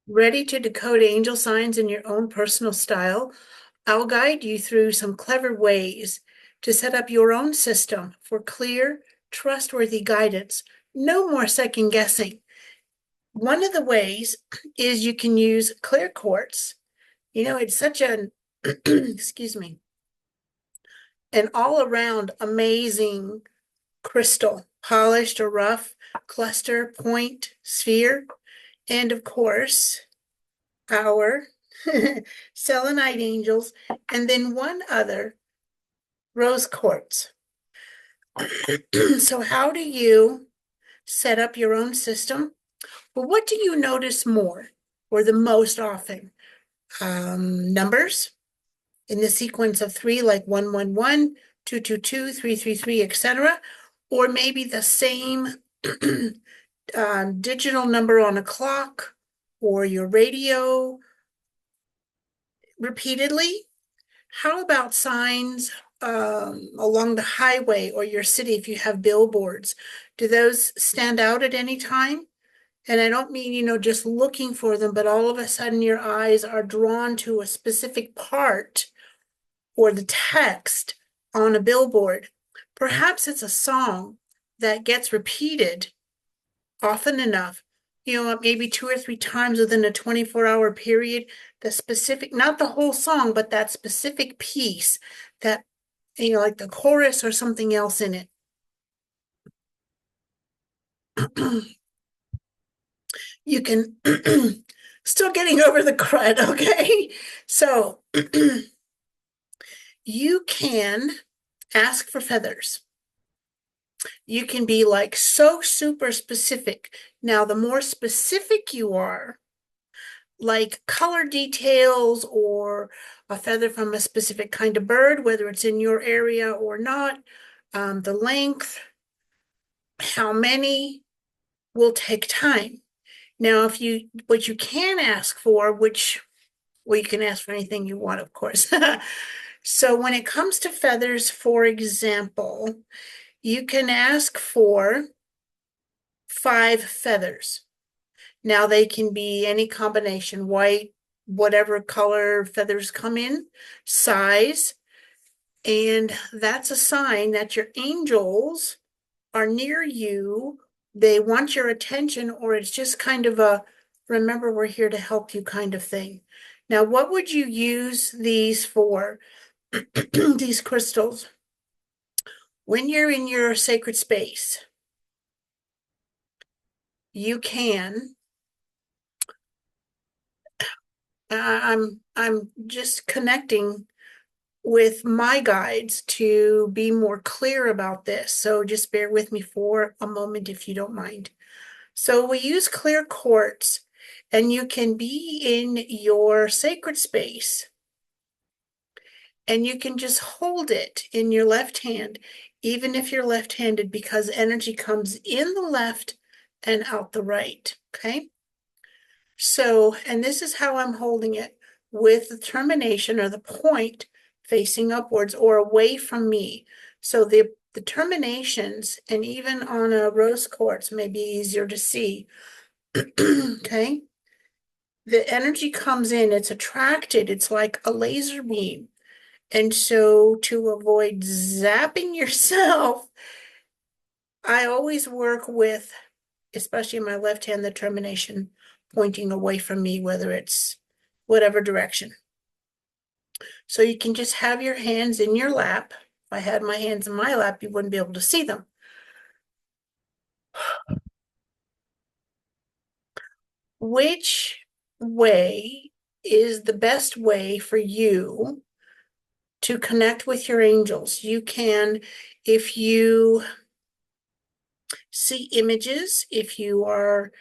Ready to decode angel signs in your own personal style? I'll guide you through some clever ways to set up your own system for clear, trustworthy guidance. No more second guessing. One of the ways is you can use clear quartz. It's such an, excuse me, an all around amazing crystal, polished or rough, cluster, point, sphere, and of course, our Selenite Angels, and then one other, Rose Quartz. So how do you set up your own system? Well, what do you notice more or the most often? Numbers in the sequence of three, like 111, 222, 333, etc. Or maybe the same digital number on a clock or your radio repeatedly. How about signs along the highway or your city if you have billboards? Do those stand out at any time? And I don't mean, just looking for them, but all of a sudden your eyes are drawn to a specific part or the text on a billboard. Perhaps it's a song that gets repeated often enough, maybe two or three times within a 24-hour period, the specific, not the whole song, but that specific piece that, like the chorus or something else in it. You can, still getting over the crud, okay? So you can ask for feathers. You can be like so super specific. Now, the more specific you are, like color details or a feather from a specific kind of bird, whether it's in your area or not, the length, how many will take time. Now, what you can ask for, well, you can ask for anything you want, of course. So when it comes to feathers, for example, you can ask for 5 feathers. Now they can be any combination, white, whatever color feathers come in, size, and that's a sign that your angels are near you. They want your attention, or it's just kind of a remember we're here to help you kind of thing. Now, what would you use these for? These crystals. When you're in your sacred space, you can I'm just connecting with my guides to be more clear about this. So just bear with me for a moment if you don't mind. So we use clear quartz, and you can be in your sacred space and you can just hold it in your left hand, even if you're left-handed, because energy comes in the left and out the right. Okay. So, and this is how I'm holding it, with the termination or the point facing upwards or away from me. So the terminations, and even on a rose quartz, may be easier to see. Okay. The energy comes in, it's attracted, it's like a laser beam. And so to avoid zapping yourself, I always work with, especially in my left hand, the termination pointing away from me, whether it's whatever direction. So you can just have your hands in your lap. If I had my hands in my lap, you wouldn't be able to see them. Which way is the best way for you to connect with your angels? You can, if you see images, if you are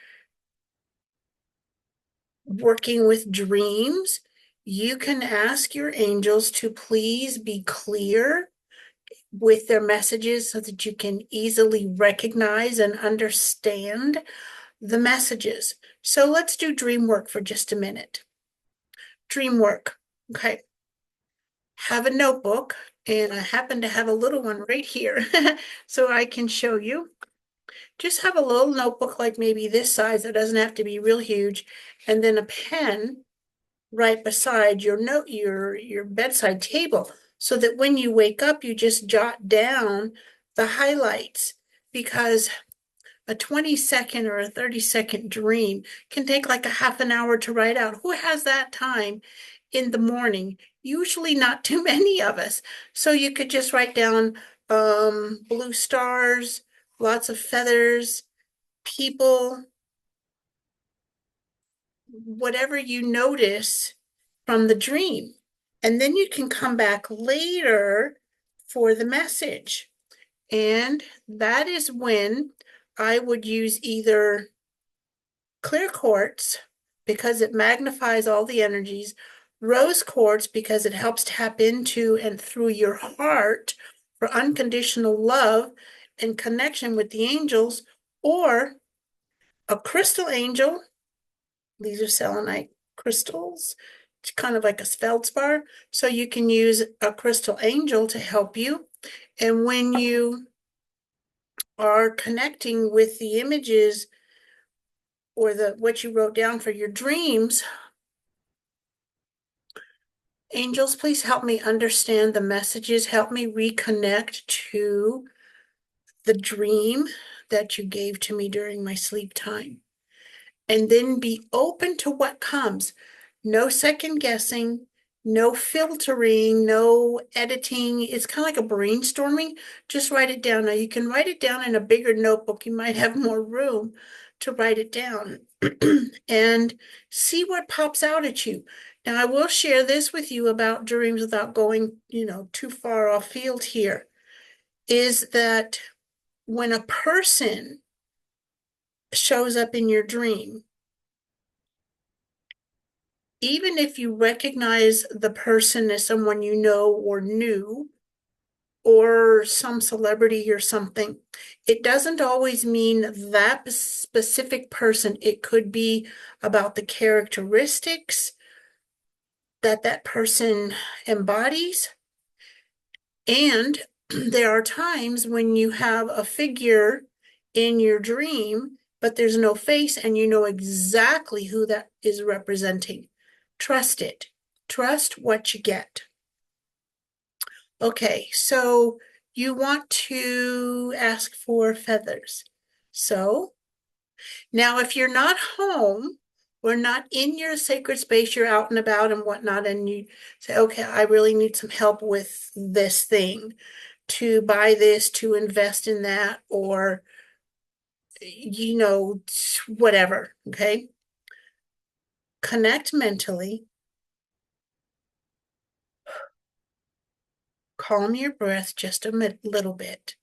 working with dreams, you can ask your angels to please be clear with their messages so that you can easily recognize and understand the messages. So let's do dream work for just a minute. Dream work. Okay. Have a notebook, and I happen to have a little one right here so I can show you. Just have a little notebook like maybe this size. It doesn't have to be real huge, and then a pen right beside your your bedside table, so that when you wake up, you just jot down the highlights, because a 20-second or a 30-second dream can take like a half an hour to write out. Who has that time in the morning? Usually not too many of us. So you could just write down blue stars, lots of feathers, people, whatever you notice from the dream. And then you can come back later for the message. And that is when I would use either Clear Quartz because it magnifies all the energies, Rose Quartz because it helps tap into and through your heart for unconditional love and connection with the angels, or a crystal angel. These are selenite crystals. It's kind of like a feldspar. So you can use a crystal angel to help you. And when you are connecting with the images or the what you wrote down for your dreams, angels, please help me understand the messages. Help me reconnect to the dream that you gave to me during my sleep time. And then be open to what comes. No second guessing, no filtering, no editing. It's kind of like a brainstorming. Just write it down. Now you can write it down in a bigger notebook. You might have more room to write it down and see what pops out at you. Now I will share this with you about dreams without going, too far off field here, is that when a person shows up in your dream, even if you recognize the person as someone you know or knew, or some celebrity or something, it doesn't always mean that specific person. It could be about the characteristics that that person embodies. And there are times when you have a figure in your dream, but there's no face and you know exactly who that is representing. Trust it. Trust what you get. Okay, so you want to ask for feathers. So now if you're not home or not in your sacred space, you're out and about and whatnot, and you say, okay, I really need some help with this thing, to buy this, to invest in that, or, whatever, okay? Connect mentally, calm your breath just a little bit,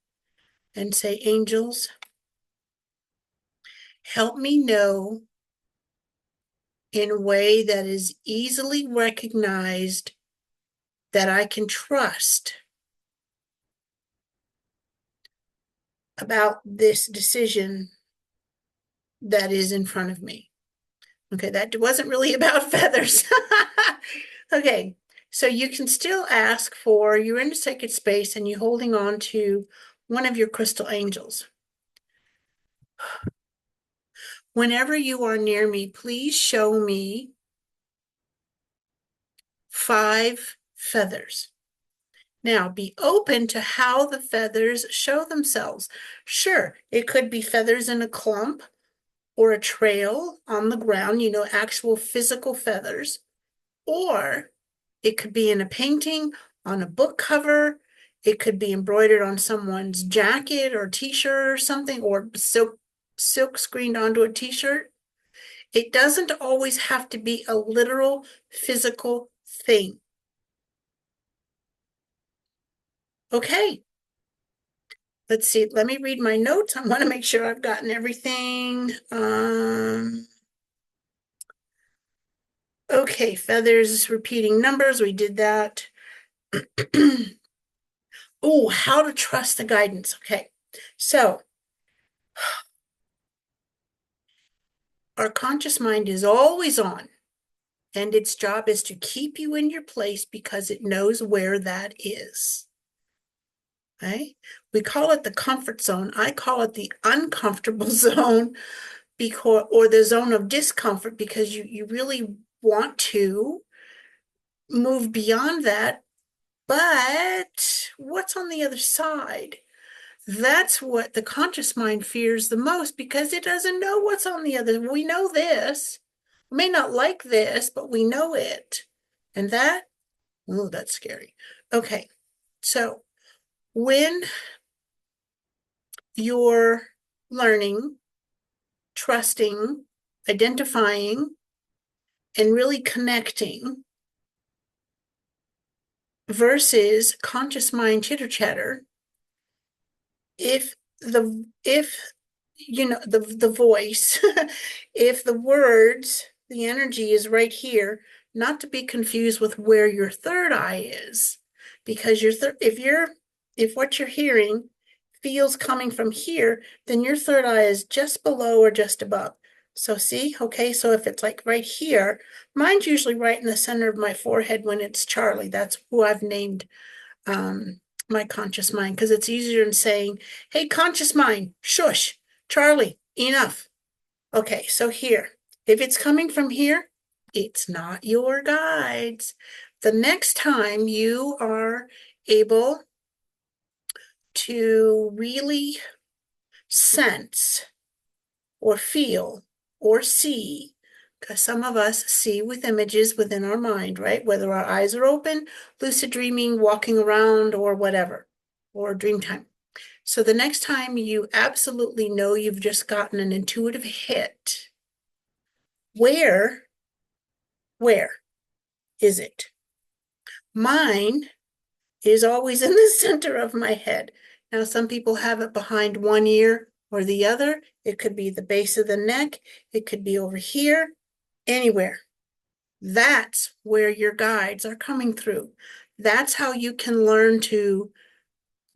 and say, angels, help me know in a way that is easily recognized that I can trust about this decision that is in front of me. Okay, that wasn't really about feathers. Okay, so you can still ask for, you're in a sacred space and you're holding on to one of your crystal angels. Whenever you are near me, please show me 5 feathers. Now, be open to how the feathers show themselves. Sure, it could be feathers in a clump or a trail on the ground, actual physical feathers. Or it could be in a painting, on a book cover. It could be embroidered on someone's jacket or t-shirt or something, or silk screened onto a t-shirt. It doesn't always have to be a literal physical thing. Okay. Let's see. Let me read my notes. I want to make sure I've gotten everything. Okay, feathers, repeating numbers. We did that. Oh, how to trust the guidance. Okay, so our conscious mind is always on, and its job is to keep you in your place because it knows where that is. Okay? We call it the comfort zone. I call it the uncomfortable zone because, or the zone of discomfort, because you really want to move beyond that. But what's on the other side? That's what the conscious mind fears the most because it doesn't know what's on the other. We know this. We may not like this, but we know it. And that, oh, that's scary. Okay, so when you're learning, trusting, identifying, and really connecting versus conscious mind chitter chatter, if you know the voice, if the words, the energy is right here, not to be confused with where your third eye is, because if what you're hearing feels coming from here, then your third eye is just below or just above. So see, okay, so if it's like right here, mine's usually right in the center of my forehead when it's Charlie. That's who I've named my conscious mind, because it's easier than saying, hey, conscious mind, shush, Charlie, enough. Okay, so here, if it's coming from here, it's not your guides. The next time you are able to really sense or feel or see, because some of us see with images within our mind, right? Whether our eyes are open, lucid dreaming, walking around, or whatever, or dream time. So the next time you absolutely know you've just gotten an intuitive hit, where is it? Mine is always in the center of my head. Now, some people have it behind one ear or the other. It could be the base of the neck. It could be over here, anywhere. That's where your guides are coming through. That's how you can learn to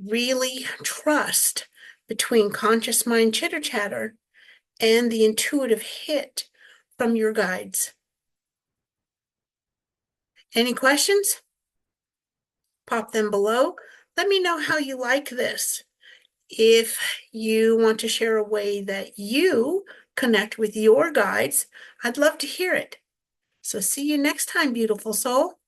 really trust between conscious mind chitter chatter and the intuitive hit from your guides. Any questions? Pop them below. Let me know how you like this. If you want to share a way that you connect with your guides, I'd love to hear it. So see you next time, beautiful soul.